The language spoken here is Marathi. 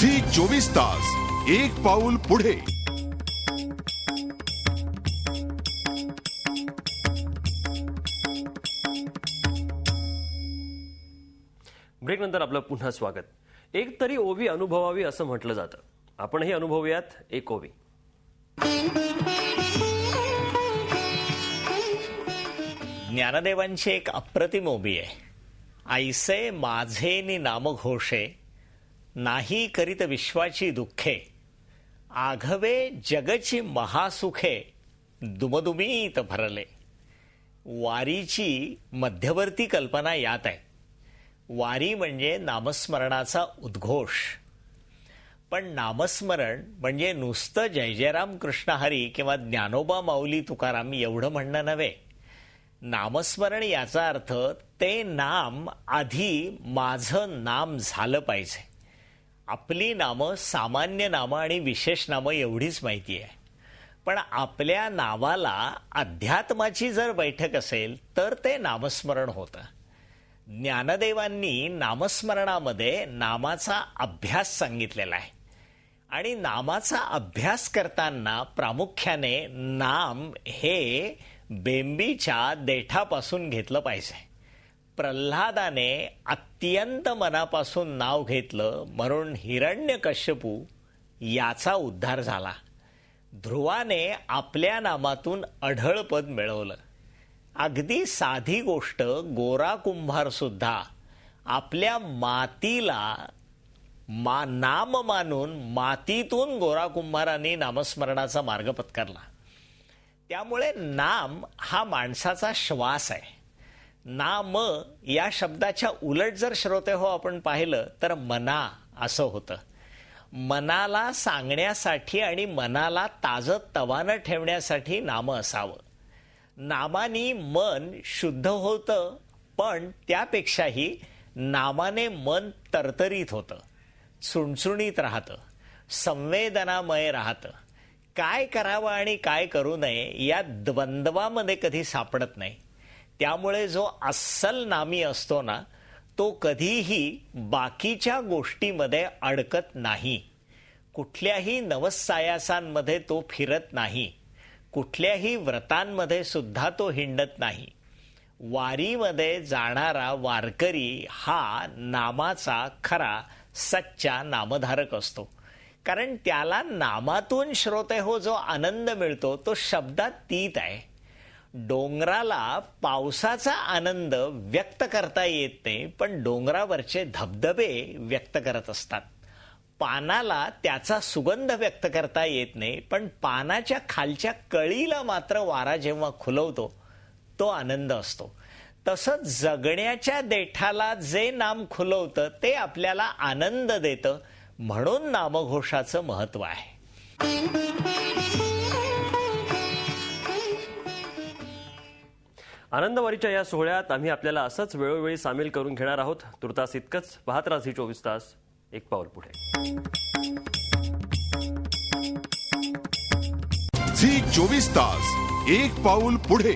झी 24 तास एक पाऊल पुढे. ब्रेक नंतर आपलं पुन्हा स्वागत. एक तरी ओवी अनुभवावी असं म्हटलं जातं. आपणही अनुभवूयात एक ओवी. ज्ञानदेवांची एक अप्रतिम ओवी आहे. ऐसे माझे नि नामघोषे, नाही करीत विश्वाची दुःखे, आघवे जगची महासुखे, दुमदुमीत भरले. वारीची मध्यवर्ती कल्पना यात आहे. वारी म्हणजे नामस्मरणाचा उद्घोष. पण नामस्मरण म्हणजे नुसतं जय जयराम कृष्ण हरी किंवा ज्ञानोबा माऊली तुकाराम एवढं म्हणणं नव्हे. नामस्मरण याचा अर्थ ते नाम आधी माझं नाम झालं पाहिजे. आपली नामं सामान्य नामं आणि विशेष नामं एवढीच माहिती आहे. पण आपल्या नावाला अध्यात्माची जर बैठक असेल तर ते नामस्मरण होतं. ज्ञानदेवांनी नामस्मरणामध्ये नामाचा अभ्यास सांगितलेला आहे. आणि नामाचा अभ्यास करताना प्रामुख्याने नाम हे बेंबीच्या देठापासून घेतलं पाहिजे. प्रल्हादाने अत्यंत मनापासून नाव घेतलं म्हणून हिरण्यकश्यपू याचा उद्धार झाला. ध्रुवाने आपल्या नामातून अढळ पद मिळवलं. अगदी साधी गोष्ट गोरा कुंभार सुद्धा आपल्या मातीला नाम मानून मातीतून गोरा कुंभारांनी नामस्मरणाचा मार्ग पत्करला. त्यामुळे नाम हा माणसाचा श्वास आहे. नाम या शब्दाच्या उलट जर श्रोते हो आपण पाहिलं तर मना असं होतं. मनाला सांगण्यासाठी आणि मनाला ताजतवानं ठेवण्यासाठी नाम असावं. नामाने मन शुद्ध होतं, पण त्यापेक्षाही नामाने मन तरतरीत होतं, चुणचुणीत राहतं, संवेदनामय राहतं. काय करावं आणि काय करू नये या द्वंद्वामध्ये कधी सापडत नाही. त्यामुळे जो अस्सल नामी असतो ना, तो कधीही बाकीच्या गोष्टीमध्ये अडकत नाही. कुठल्याही नवसायासांमध्ये तो फिरत नाही. कुठल्याही व्रतांमध्ये सुद्धा तो हिंडत नाही. वारीमध्ये जाणारा वारकरी हा नामाचा खरा सच्चा नामधारक असतो. कारण त्याला नामातून श्रोते हो जो आनंद मिळतो तो शब्दातीत आहे. डोंगराला पावसाचा आनंद व्यक्त करता येत नाही, पण डोंगरावरचे धबधबे व्यक्त करत असतात. पानाला त्याचा सुगंध व्यक्त करता येत नाही, पण पानाच्या खालच्या कळीला मात्र वारा जेव्हा खुलवतो तो आनंद असतो. तसंच जगण्याच्या देठाला जे नाम खुलवतं ते आपल्याला आनंद देतं. म्हणून नामघोषाचं महत्व आहे. आनंदवारीच्या या सोहळ्यात आम्ही आपल्याला असंच वेळोवेळी सामील करून घेणार आहोत. तुर्तास इतकंच. पाहत राहा झी 24 तास एक पाऊल पुढे. झी 24 तास एक पाऊल पुढे.